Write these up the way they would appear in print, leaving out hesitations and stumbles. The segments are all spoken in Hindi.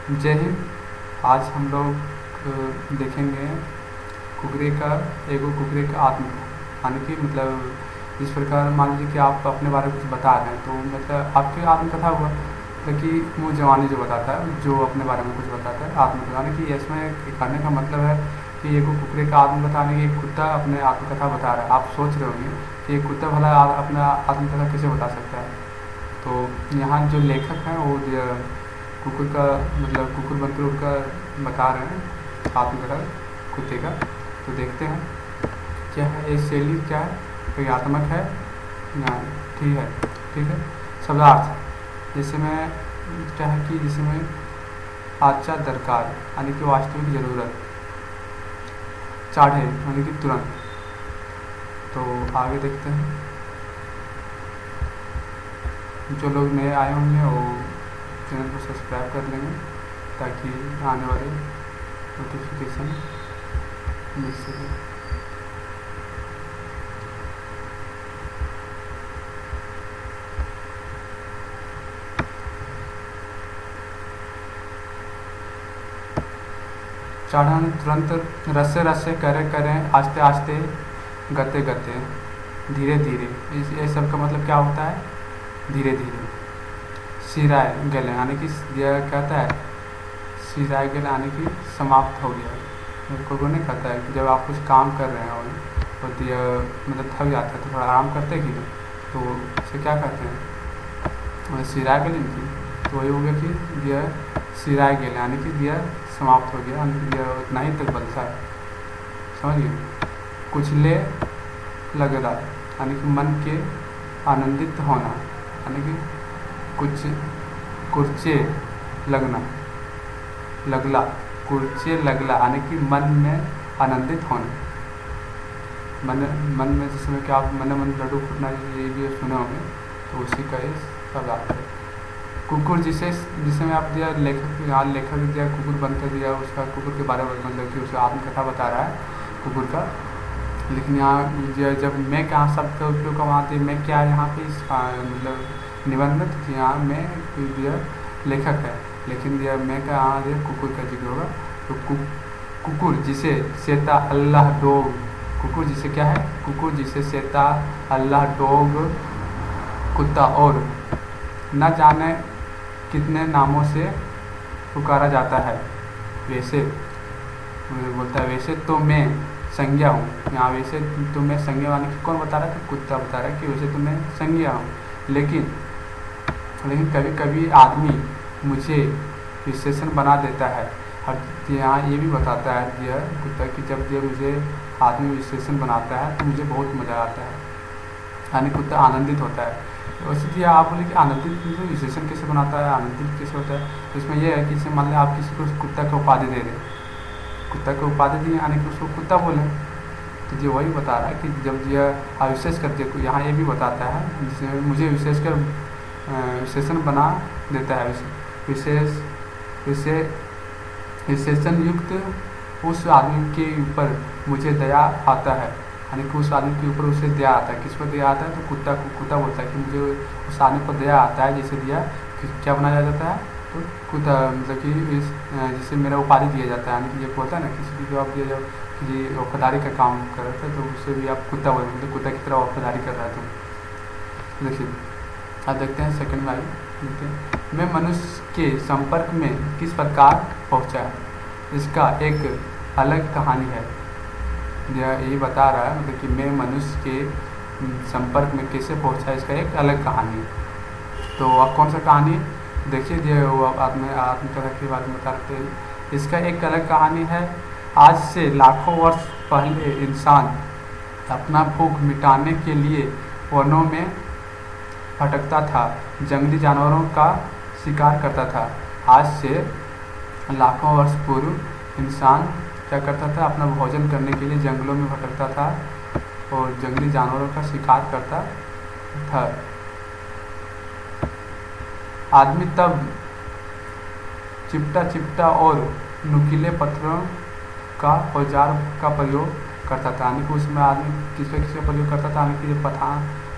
जय हिंद। आज हम लोग देखेंगे कुकरे का कुकरे का आत्मकथा, यानी कि मतलब जिस प्रकार मान लीजिए कि आप अपने बारे में कुछ बता रहे हैं, तो मतलब आपकी आत्मकथा हुआ, मतलब कि मुँह जवानी जो बताता है, जो अपने बारे में कुछ बताता है, आत्मकथा। यानी कि इसमें कहने का मतलब है कि कुकरे का आत्मकथा, यानी कि एक कुत्ता अपने आत्मकथा बता रहा है। आप सोच रहे होंगे कि एक कुत्ता भला अपना आत्मकथा कैसे बता सकता है। तो यहाँ जो लेखक हैं वो कुकुर का मतलब कुकुर बनकर उनका बता रहे हैं आत्मकथा कुत्ते का। तो देखते हैं क्या है ये शैली, क्या है, क्रियात्मक है ना। ठीक है। शब्दार्थ जैसे में क्या है कि जिसमें आचा दरकार यानी कि वास्तविक ज़रूरत, चाढ़े यानी कि तुरंत। तो आगे देखते हैं। जो लोग नए आए होंगे वो चैनल को सब्सक्राइब कर लेंगे ताकि आने वाले नोटिफिकेशन मिल सके। चढ़न तुरंत, रस्से रस्से करें करें, आस्ते आस्ते, गते गते, धीरे धीरे। ये सब का मतलब क्या होता है? धीरे धीरे। सिराय गले यानी कि यह कहता है सिराय गले यानी कि समाप्त हो गया। कोई नहीं कहता है कि जब आप कुछ काम कर रहे हो तो मतलब थक जाता है तो थोड़ा आराम करते हैं कि नहीं, तो इसे क्या कहते हैं? सिराय गले की। तो वही हो गया कि यह सिराय गले यानी कि यह समाप्त हो गया, यह उतना ही तक बदलता है। समझिए। कुचले लगला यानी कि मन के आनंदित होना, यानी कि कुछ कुर्चे लगना, लगला, कुर्चे लगला यानी कि मन में आनंदित होना। मन में जिसमें कि आप मन मन लड्डू फूटना, ये भी सुने होंगे, तो उसी का ये सब आता है। कुकुर जिसमें आप दिया लेखक दिया कुकुर बनकर दिया, उसका कुकुर के बारे में मतलब कि उसका आत्मकथा बता रहा है कुकुर का। लेकिन यहाँ जब मैं कहाँ शब्द का उपयोग कम आती है, मैं क्या यहाँ पे इस मतलब निबंध में, तो यहाँ में यह लेखक है, लेकिन यह मैं का यहाँ यह कुकुर का जिक्र होगा। तो कुकुर जिसे सेता अल्लाह डोग, कुकुर जिसे क्या है? कुकुर जिसे सेता अल्लाह डोग कुत्ता और न जाने कितने नामों से पुकारा जाता है, वैसे बोलता है वैसे तो मैं संज्ञा हूँ। यहाँ वैसे तो मैं संज्ञा यानी कि कौन बता रहा है? कि कुत्ता बता रहा है कि वैसे तो मैं संज्ञा हूँ, लेकिन कभी कभी आदमी मुझे विशेषण बना देता है। और यहाँ ये भी बताता है यह कुत्ता कि जब यह मुझे आदमी विशेषण बनाता है तो मुझे बहुत मज़ा आता है, यानी कुत्ता आनंदित होता है। वैसे तो आप बोले कि आनंदित विशेषण कैसे बनाता है, आनंदित कैसे होता है? तो इसमें यह है कि जैसे मान लें आप किसी को कुत्ता का उपाधि दे रहे, कुत्ता को उपाधि दिए यानी कि उसको कुत्ता बोले, तो ये वही बता रहा है कि जब यह अविशेष करते, यहाँ ये भी बताता है जिसमें मुझे विशेषण बना देता है। विशेषण युक्त उस आदमी के ऊपर मुझे दया आता है, यानी कि उस आदमी के ऊपर उसे दया आता है। किस पर दया आता है? तो कुत्ता को कुत्ता बोलता है कि मुझे उस आदमी पर दया आता है। जैसे दिया क्या बनाया जाता है? तो कुत्ता मतलब कि जिससे मेरा उपाधि दिया जाता है, यानी कि ये होता है ना किसी भी जॉब दिया जाओ कि ये वफादारी का काम कर रहा था, तो उससे भी आप कुत्ता बोलते हैं, तो कुत्ता की तरह वफादारी कर रहा है। तो देखिए अब देखते हैं सेकंड में देखते हैं। मैं मनुष्य के संपर्क में किस प्रकार पहुंचा, इसका एक अलग कहानी है। यही बता रहा है मतलब कि मैं मनुष्य के संपर्क में कैसे पहुंचा, इसका एक अलग कहानी है। तो अब कौन सा कहानी? देखिए जो वो आत्मकथा के बारे में बताते हैं। इसका एक अलग कहानी है। आज से लाखों वर्ष पहले इंसान अपना भूख मिटाने के लिए वनों में भटकता था, जंगली जानवरों का शिकार करता था। आज से लाखों वर्ष पूर्व इंसान क्या करता था? अपना भोजन करने के लिए जंगलों में भटकता था और जंगली जानवरों का शिकार करता था। आदमी तब चिपटा और नुकीले पत्थरों का औजार का प्रयोग करता था, यानी कि उसमें आदमी किसका प्रयोग करता था, यानी कि ये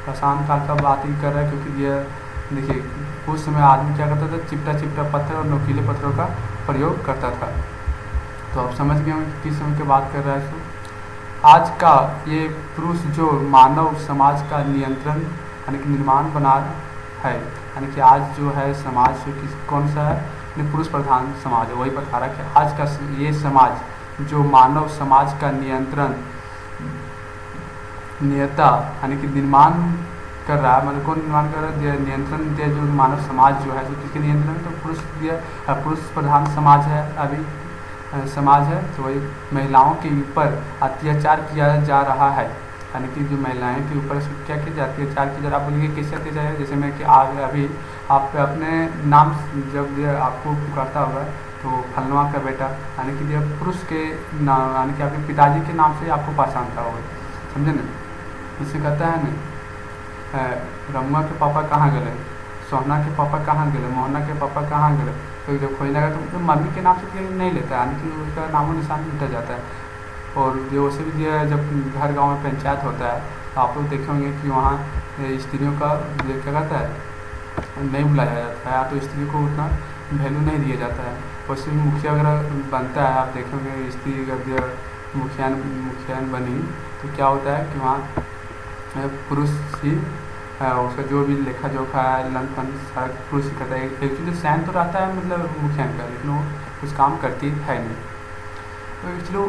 पाषाण काल का बात ही कर रहा है, क्योंकि यह देखिए उस समय आदमी क्या करता था? चिपटा पत्थर और नुकीले पत्थरों का प्रयोग करता था। तो आप समझ गए होंगे किस समय की बात कर रहा है इसको। आज का ये पुरुष जो मानव समाज का नियंत्रण यानी कि निर्माण बना है, यानी कि आज जो है समाज जो कौन सा है, यानी पुरुष प्रधान समाज है, वही बता रहा है कि आज का ये समाज जो मानव समाज का नियता यानी कि निर्माण कर रहा है, मतलब कौन निर्माण कर रहा है, नियंत्रण दिया जो मानव समाज जो है जो किसके नियंत्रण, तो पुरुष प्रधान समाज है अभी समाज है। तो वही महिलाओं के ऊपर अत्याचार किया जा रहा है, यानी कि जो महिलाएं के ऊपर क्या किया जाती है, अत्याचार किया जा रहा है। आप बोलिए कैसे अत्याचार है, जैसे मैं कि अभी आप अपने नाम जब आपको पुकारता होगा तो फलनवा का बेटा, यानी कि जब पुरुष के नाम यानी कि आपके पिताजी के नाम से आपको पहचानता होगा, समझे ना। इससे कहता है ना रमुआ के पापा कहाँ गए, सोहना के पापा कहाँ गए, मोहना के पापा कहाँ गए, तो जब खोजने लगा तो मम्मी के नाम से नहीं लेता, यानी कि उसका नामो निशान मिटा जाता है। और जो वैसे भी जब हर गांव में पंचायत होता है तो आप लोग देखे होंगे कि वहाँ स्त्रियों का क्या कहता है नहीं बुलाया जाता है, या तो स्त्री को उतना वैल्यू नहीं दिया जाता है। वैसे भी मुखिया वगैरह बनता है, आप देखेंगे स्त्री अगर मुखियान बनी तो क्या होता है कि वहाँ पुरुष ही उसका जो भी लेखा जोखा है लन फन सारा पुरुष ही करता है। एक्चुअली सैन तो रहता है मतलब मुखियान का, लेकिन वो कुछ काम करती है नहीं। तो एक्चुअली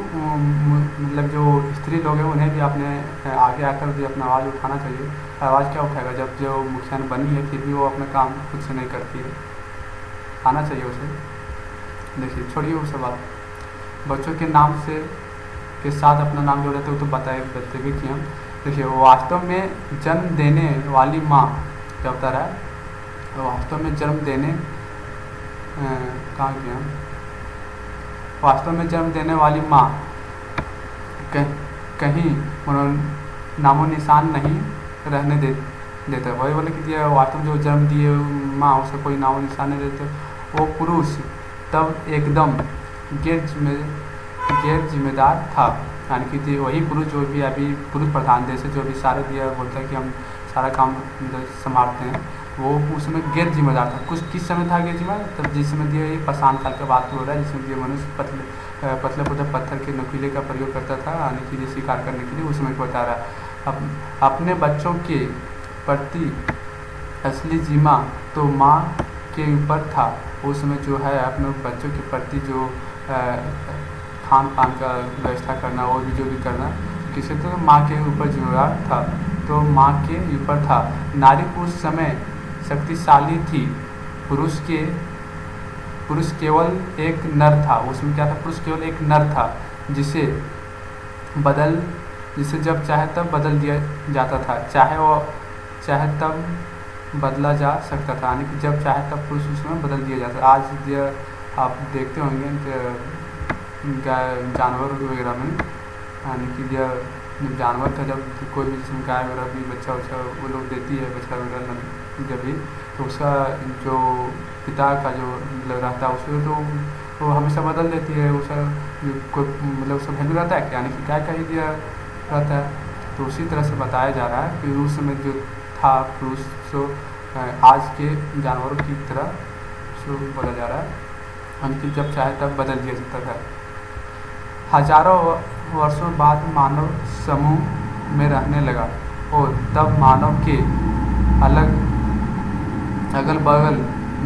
मतलब जो स्त्री लोग हैं उन्हें भी अपने आगे आकर भी अपना आवाज़ उठाना चाहिए। आवाज़ क्या उठाएगा जब जो मुखियान बनी है फिर भी वो अपना काम खुद से नहीं करती है, आना चाहिए उसे। देखिए छोड़िए वो सब बात, बच्चों के नाम से के साथ अपना नाम जोड़ देते हो तो बताते भी कि हम देखिए वास्तव में जन्म देने वाली माँ क्या बता रहा है, वास्तव में जन्म देने कहाँ गया, वास्तव में जन्म देने वाली माँ कहीं नामो निशान नहीं रहने देता। वही बोले कि वास्तव में जो जन्म दिए माँ उसका कोई नामो निशान नहीं देते। वो पुरुष तब एकदम गैर जिम्मेदार था, यानी कि वही पुरुष जो भी अभी पुरुष प्रधान देश है जो भी सारे दिया बोलता है कि हम सारा काम संभालते हैं, वो उस समय गैर जिम्मेदार था। कुछ किस समय था गैर जिम्मेदार, तब जिस समय दिया ये पाषाण काल का बात हो रहा है, जिसमें दिया मनुष्य पतले पत्थर के नुकीले का प्रयोग करता था, यानी कि शिकार करने के लिए, उस समय को बता रहा है। अपने बच्चों के प्रति असली जिम्मा तो माँ के ऊपर था। उस समय जो है अपने बच्चों के प्रति जो खान पान का व्यवस्था करना और भी जो भी करना किसी तो माँ के ऊपर जिम्मेदार था, तो माँ के ऊपर था। नारी उस समय शक्तिशाली थी, पुरुष केवल एक नर था। उसमें क्या था, पुरुष केवल एक नर था जिसे जब चाहे तब बदल दिया जाता था, चाहे तब बदला जा सकता था, यानी कि जब चाहे तब पुरुष उसमें बदल दिया जाता। आज आप देखते होंगे जानवर वगैरह में, यानी कि जानवर का जब कोई भी जिसमें गाय वगैरह भी बच्चा वो लोग देती है बच्चा वगैरह जब भी, तो उसका जो पिता का जो रहता है उसको तो वो हमेशा बदल देती है, उसका कोई मतलब उसका वैल्यू रहता है, यानी कि गाय का ही दिया रहता है। तो उसी तरह से बताया जा रहा है कि उस समय जो था पुरुष तो आज के जानवरों की तरह सो बोला जा रहा है, यानी कि जब चाहे तब बदल दिया जाता था। हजारों वर्षों बाद मानव समूह में रहने लगा और तब मानव के अगल बगल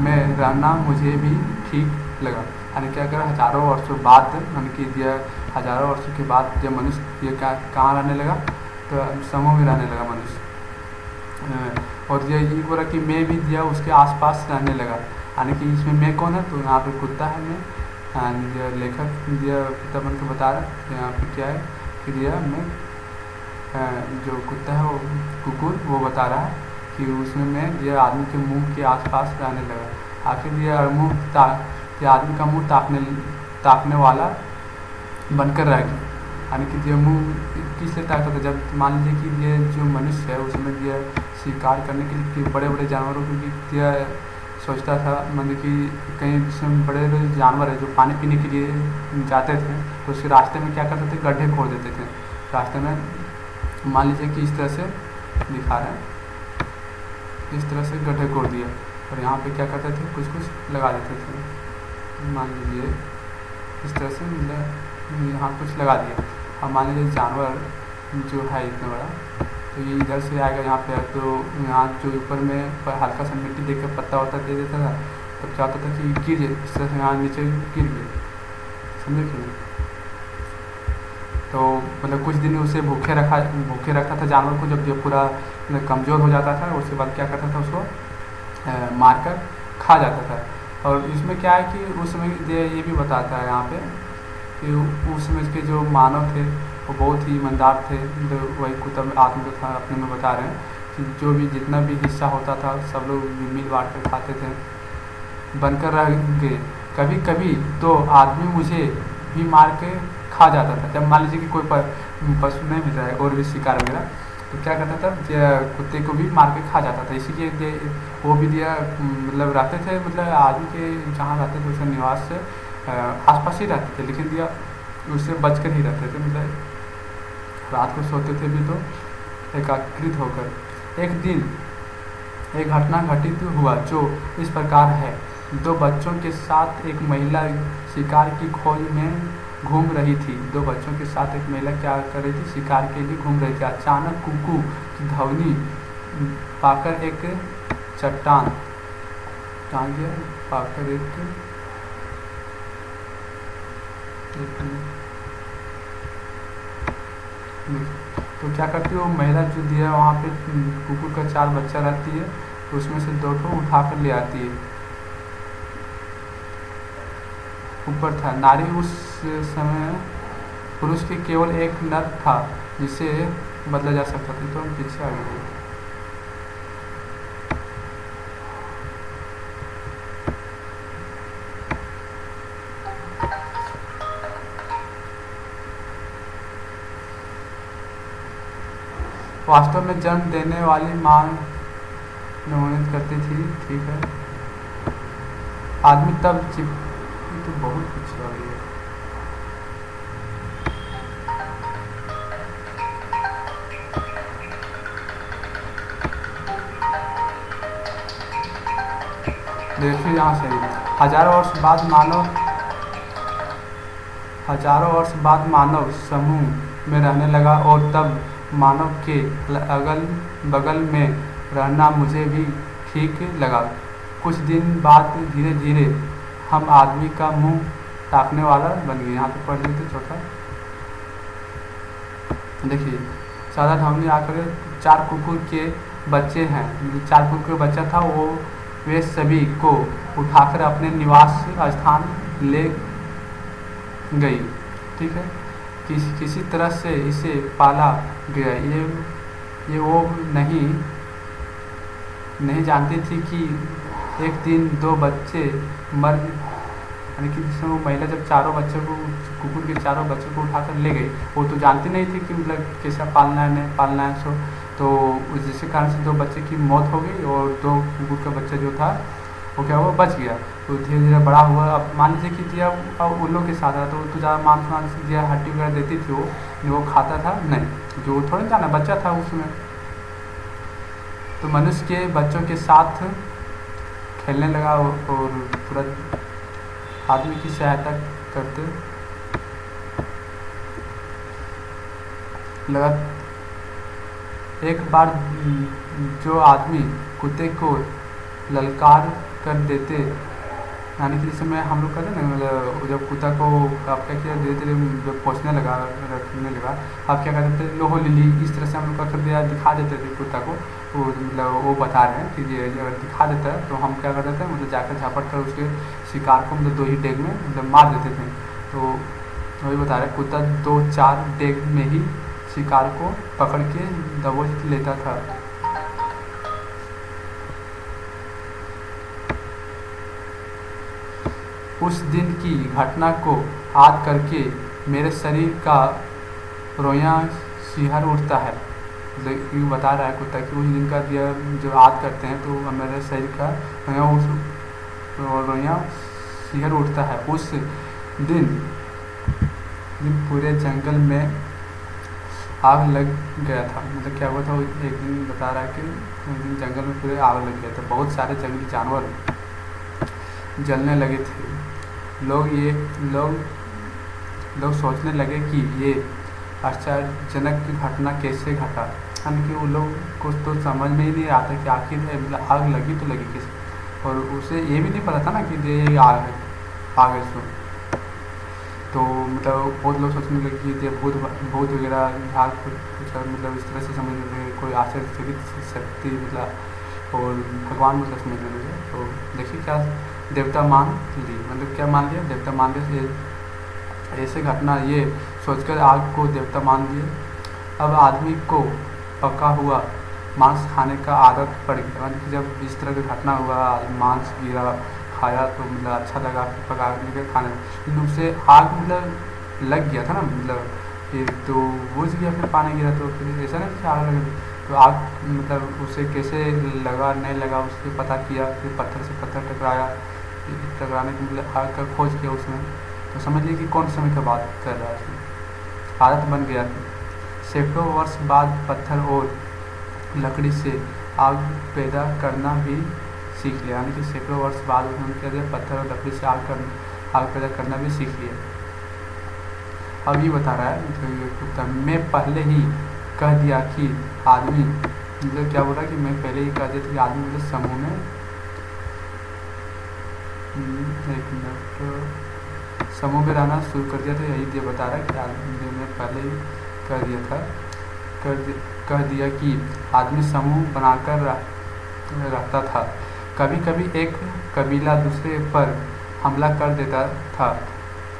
में रहना मुझे भी ठीक लगा। यानी कि अगर हजारों वर्षों बाद, यानी कि हजारों वर्षों के बाद जब मनुष्य ये कहाँ रहने लगा, तो समूह में रहने लगा मनुष्य। और ये बोला कि मैं भी दिया उसके आसपास रहने लगा, यानी कि इसमें मैं कौन है, तो यहाँ पे कुत्ता है मैं, लेखक दिया पिता बन के बता रहा है यहाँ पे क्या है कि दिया मैं जो कुत्ता है वो कुकुर वो बता रहा है कि उसमें मैं दिया आदमी के मुंह के आसपास रहने लगा। आखिर दिया आदमी का मुंह ताकने वाला बनकर रह गया, यानी कि जो मुँह किस लिए ताकता था, जब मान लीजिए कि ये जो मनुष्य है उसमें दिया शिकार करने के लिए बड़े बड़े जानवरों की दिया सोचता था, मतलब कि कहीं जिसमें बड़े बड़े जानवर है जो पानी पीने के लिए जाते थे तो उसके रास्ते में क्या करते थे, गड्ढे खोद देते थे रास्ते में। मान लीजिए कि इस तरह से दिखा रहे हैं, इस तरह से गड्ढे खोद दिया और यहाँ पे क्या करते थे, कुछ लगा देते थे। मान लीजिए इस तरह से मतलब यहाँ कुछ लगा दिया। अब मान लीजिए जानवर जो है इतना बड़ा, तो ये इधर से आएगा यहाँ पे, तो यहाँ जो ऊपर में हल्का सा मिट्टी देख कर पत्ता वत्ता दे देता था, तब क्या होता था कि गिर जाए इस तरह से, यहाँ नीचे गिर गए, समझे कि नहीं। तो मतलब कुछ दिन उसे भूखे रखा था जानवर को, जब पूरा मतलब कमज़ोर हो जाता था, उसके बाद क्या करता था, उसको मार कर खा जाता था। और इसमें क्या है कि उस समय ये भी बताता है यहाँ पे कि उस समय के जो मानव थे वो बहुत ही ईमानदार थे। तो वही कुतुब आत्मकथा अपने में बता रहे हैं कि जो भी जितना भी हिस्सा होता था सब लोग मिल बांट कर खाते थे, बनकर रह गए। कभी कभी तो आदमी मुझे भी मार के खा जाता था। जब मान लीजिए कि कोई पशु नहीं मिल रहा है और भी शिकार वगैरह, तो क्या करता था, कुत्ते को भी मार के खा जाता था। इसीलिए वो भी दिया मतलब रहते थे, मतलब आदमी के जहाँ रहते थे उसके निवास से आसपास ही रहते थे, लेकिन दिया उससे बच कर ही रहते थे, मतलब रात को सोते थे भी तो एकाग्रित होकर। एक दिन एक घटना घटित हुआ जो इस प्रकार है। दो बच्चों के साथ एक महिला शिकार की खोज में घूम रही थी। दो बच्चों के साथ एक महिला क्या कर रही थी, शिकार के लिए घूम रही थी। अचानक कुकू की ध्वनि पाकर एक चट्टान पाकर तो क्या करती है वो महिला, जो दिया वहाँ पे कुकुर का 4 बच्चा रहती है, तो उसमें से 2 ठो उठा कर ले आती है। ऊपर था नारी उस समय पुरुष के केवल एक नर था जिसे बदला जा सकता था। तो हम पीछे आ गए। वास्तव में जन्म देने वाली माँ नमोनित करती थी, ठीक है। आदमी तब तो बहुत कुछ हो रही है। देखिए यहाँ से हजारों वर्ष बाद मानव समूह में रहने लगा, और तब मानव के अगल बगल में रहना मुझे भी ठीक लगा। कुछ दिन बाद धीरे धीरे हम आदमी का मुंह ताकने वाला बन गए। यहाँ पे पढ़ लेते छोटा, देखिए सादा ध्वनि आकर 4 कुकुर के बच्चे हैं, 4 कुकुर के बच्चा था वो, वे सभी को उठाकर अपने निवास स्थान ले गई, ठीक है। किसी तरह से इसे पाला गया। ये वो नहीं जानती थी कि एक दिन 2 बच्चे मर, यानी कि जिसमें वो महिला जब चारों बच्चों को, कुकुर के 4 बच्चों को उठाकर ले गई, वो तो जानती नहीं थी कि मतलब कैसा पालना है नहीं पालना है। तो जिसके कारण से 2 बच्चे की मौत हो गई, और 2 कुकुर का बच्चा जो था वो क्या हुआ, बच गया। तो धीरे धीरे बड़ा हुआ। अब मान लीजिए कि दिया अब उन लोग के साथ था, तो ज़्यादा मांस दिया हड्डी वगैरह देती थी, वो खाता था नहीं, जो थोड़ा जाना बच्चा था उसमें। तो मनुष्य के बच्चों के साथ खेलने लगा और पूरा आदमी की सहायता करते लगा। एक बार जो आदमी कुत्ते को ललकार कर देते, यानी कि जिसमें हम लोग कहते हैं ना, मतलब जब कुत्ता को आप क्या किया, धीरे धीरे जब पहुँचने लगा, रखने लगा, आप क्या करते थे, लोहो लिली इस तरह से हम लोग कर दिया, दिखा देते थे कुत्ता को। वो मतलब वो बता रहे हैं कि ये अगर दिखा देता है तो हम क्या कर देते हैं, मतलब जाकर झपट कर उसके शिकार को मतलब 2 ही डेग में मतलब मार देते थे। तो वही बता रहे, कुत्ता 2-4 डेग में ही शिकार को पकड़ के दबोच लेता था। उस दिन की घटना को याद करके मेरे शरीर का रोयां सिहर उठता है। ये बता रहा है कुत्ता कि उस दिन का दिया जो याद करते हैं तो मेरे शरीर का रोयां सिहर उठता है। उस दिन पूरे जंगल में आग लग गया था। मतलब क्या हुआ था, एक दिन बता रहा है कि उस दिन जंगल में पूरे आग लग गया था, बहुत सारे जंगली जानवर जलने लगे थे। लोग लोग सोचने लगे कि ये आश्चर्यजनक घटना कैसे घटा। यानी कि वो लोग को तो समझ में ही नहीं आता कि आखिर मतलब आग लगी तो लगी किस, और उसे ये भी नहीं पता था ना कि ये आग है इसमें। तो मतलब बहुत लोग सोचने लगे कि ये भूत भूत वगैरह झाड़ कुछ मतलब इस तरह से समझने लगे, कोई आश्चर्यचकित शक्ति मतलब और भगवान मतलब समझने लगे। तो देखिए क्या देवता मान ली, मतलब क्या मान लिया, देवता मान लिया। ऐसे घटना ये सोचकर आग को देवता मान दिए। अब आदमी को पका हुआ मांस खाने का आदत पड़ गया। मतलब जब इस तरह की घटना हुआ, मांस गिरा, खाया तो मतलब अच्छा लगा, पका के खाने में, लेकिन उससे आग मतलब लग गया था ना, मतलब फिर तो बुझ गया, फिर पानी गिरा तो फिर ऐसा नहीं कि आग लग गई। तो आग मतलब उसे कैसे लगा नहीं लगा उसके पता किया, फिर पत्थर से पत्थर टकराया, टकराने के मतलब आग का खोज किया उसने। तो समझ लीजिए कि कौन समय की बात कर रहा है उसमें। आदत बन गया। सैकड़ों वर्ष बाद पत्थर और लकड़ी से आग पैदा करना भी सीख लिया। यानी कि सैकड़ों वर्ष बाद उन्होंने क्या दिया, पत्थर और लकड़ी से आग पैदा करना भी सीख लिया। अब ये बता रहा है मैं पहले ही कह दिया कि आदमी मतलब क्या बोल रहा है कि मैं पहले ही कह दिया था कि आदमी मतलब समूह में एक मिनट समूह में रहना शुरू कर दिया था। यही दिया बता रहा है कि आदमी मैं पहले ही कह दिया था कह दिया कि आदमी समूह बनाकर रहता था। कभी कभी एक कबीला दूसरे पर हमला कर देता था।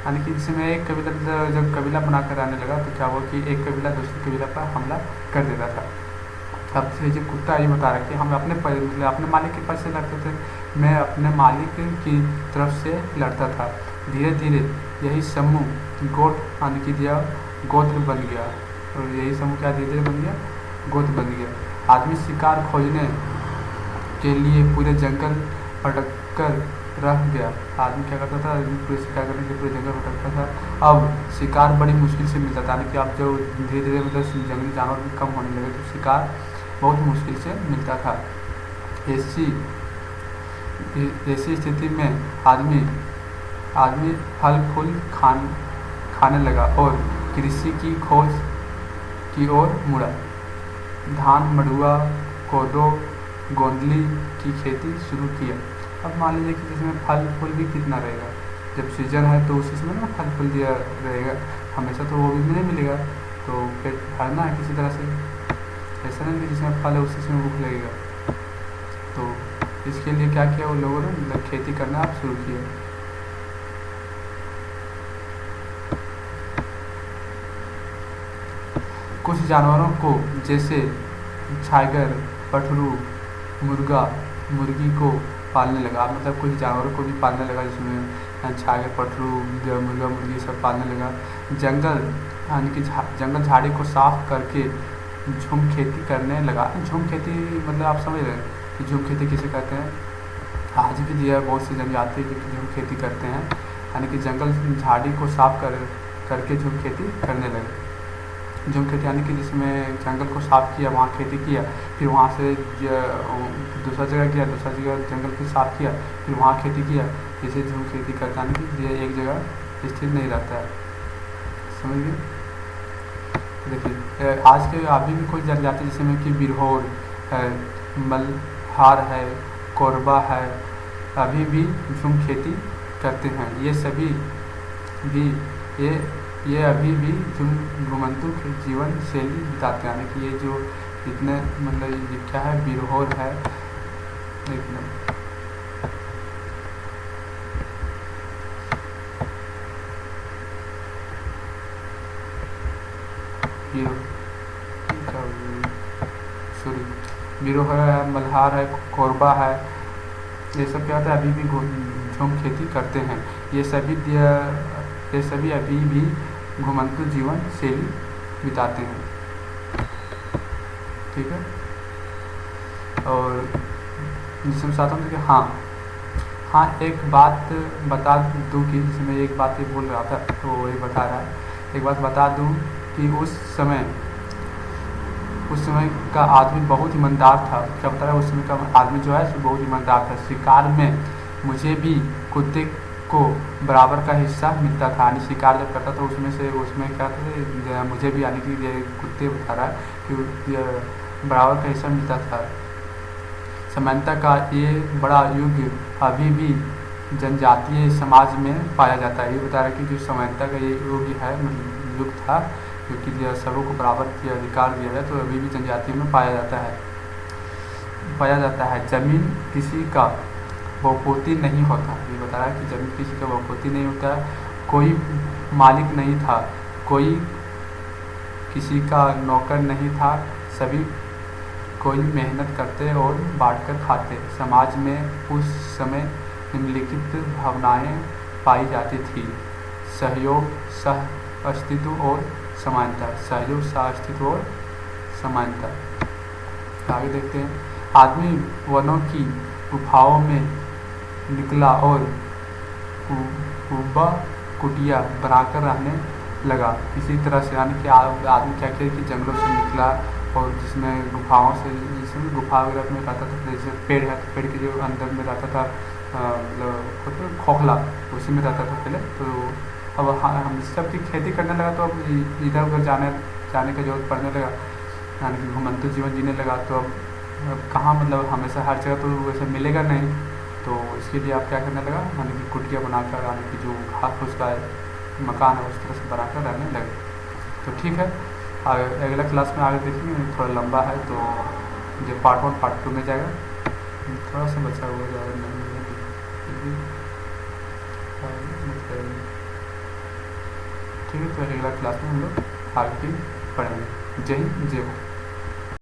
यानी कि जिसमें एक कबीला जब कबीला बनाकर रहने लगा तो क्या हुआ कि एक कबीला दूसरे कबीला पर हमला कर देता था। अब से जो कुत्ता ये बता रहा है कि हम मतलब अपने मालिक के पास से लड़ते थे, मैं अपने मालिक की तरफ से लड़ता था। धीरे धीरे यही समूह गोट यानी कि दिया गोत्र बन गया, और यही समूह क्या धीरे धीरे बन गया, गोत्र बन गया। आदमी शिकार खोजने के लिए पूरे जंगल भटक कर रह गया। आदमी क्या करता था, पूरे शिकार करने के लिए पूरे जंगल भटकता था। अब शिकार बड़ी मुश्किल से मिलता था। यानी कि अब जो धीरे धीरे मतलब जंगली जानवर भी कम होने लगे तो शिकार बहुत मुश्किल से मिलता था। ऐसी स्थिति में आदमी फल फूल खाने लगा और कृषि की खोज की ओर मुड़ा। धान, मड़ुआ, कोदो, गोंदली की खेती शुरू किया। अब मान लीजिए कि जिसमें फल फूल भी कितना रहेगा, जब सीजन है तो उसी समय ना फल फूल दिया रहेगा, हमेशा तो वो भी नहीं मिलेगा, तो पेट भरना है किसी तरह से। ऐसा नहीं कि जिसमें फल है उसी समय भूख लगेगा। तो इसके लिए क्या किया उन लोगों ने, मतलब खेती करना आप शुरू किया। कुछ जानवरों को जैसे छागर, पठरू, मुर्गा, मुर्गी को पालने लगा। मतलब कुछ जानवरों को भी पालने लगा, जिसमें छागर, पठरू, मुर्गा, मुर्गी सब पालने लगा। जंगल यानी कि जंगल झाड़ी को साफ करके झूम खेती करने लगा। झूम खेती मतलब आप समझ रहे हैं कि झूम खेती किसे कहते हैं। आज भी दिया बहुत सी जनजाति जो झूम खेती करते हैं, यानी कि जंगल झाड़ी को साफ करके झूम खेती करने लगे। झूम खेती यानी कि जिसमें जंगल को साफ़ किया, वहाँ खेती किया, फिर वहाँ से दूसरा जगह गया, दूसरा जगह जंगल को साफ़ किया, फिर वहाँ खेती किया। जैसे झूम खेती करता है कि ये एक जगह स्थिर नहीं रहता है। समझ गए। देखिए आज के अभी भी कोई जनजाति जिसमें कि बिरहोर है, मल्हार है, कोरबा है, अभी भी झूम खेती करते हैं। ये सभी भी ये अभी भी घुमंतु के जीवन शैली बिताते हैं। यानी कि ये जो इतने मतलब ये क्या है, बिरहोर है, एक मिनट, सॉरी, बिरहोर है, मल्हार है, कोरबा है, ये सब क्या होता है, अभी भी झूम खेती करते हैं। ये सभी अभी भी घुमंतु जीवन शैली बिताते हैं। ठीक है। और जिसमें साथ में हाँ एक बात बता दूँ कि जिसमें एक बात ये बोल रहा था तो वही बता रहा है। एक बात बता दूँ कि उस समय का आदमी बहुत ईमानदार था। क्या बता रहा है, उस समय का आदमी जो है बहुत ईमानदार था। शिकार में मुझे भी कुत्ते को बराबर का हिस्सा मिलता था, यानी शिकार जब करता था उसमें क्या था, मुझे भी यानी कि ये कुत्ते बता रहा है कि ये बराबर का हिस्सा मिलता था। समानता का ये बड़ा युग अभी भी जनजातीय समाज में पाया जाता है। ये बता रहा है कि जो समानता का ये युग है, मतलब युग था, क्योंकि जो सबों को बराबर के अधिकार दिया जाए, तो अभी भी जनजातियों में पाया जाता है। जमीन किसी का बहुपोती नहीं होता। ये बता रहा है कि जमीन किसी का बहुपोती नहीं होता। कोई मालिक नहीं था, कोई किसी का नौकर नहीं था, सभी कोई मेहनत करते और बांटकर खाते। समाज में उस समय निम्नलिखित भावनाएं पाई जाती थी: सहयोग, सह अस्तित्व और समानता। सहयोग, सह अस्तित्व और समानता। आगे देखते हैं। आदमी वनों की गुफाओं में निकला और कुब्बा कुटिया बनाकर रहने लगा। इसी तरह से यानी कि आदमी क्या किया कि जंगलों से निकला और जिसमें गुफाओं से, जिसमें गुफा वगैरह में रहता था, जैसे पेड़ है तो पेड़ के जो अंदर में रहता था, मतलब खोखला, उसी में रहता था पहले। तो अब हम सब की खेती करने लगा, तो अब इधर उधर जाने का जरूरत पड़ने लगा, यानी कि घुमंतु जीवन जीने लगा। तो अब कहाँ, मतलब हमेशा हर जगह तो वैसे मिलेगा नहीं, तो इसके लिए आप क्या करने लगा, यानी कि कुटिया बनाकर, यानी कि जो घास फूस का मकान है उस तरह से बनाकर रहने लगे। तो ठीक है, अगला क्लास में आगे देखेंगे। थोड़ा लंबा है तो जो पार्ट 1 पार्ट 2 में जाएगा, थोड़ा सा बचा हुआ ज़्यादा नहीं है, ठीक है। तो अगला क्लास में हम लोग आगे पढ़ेंगे। जय हिंद, जय भारत।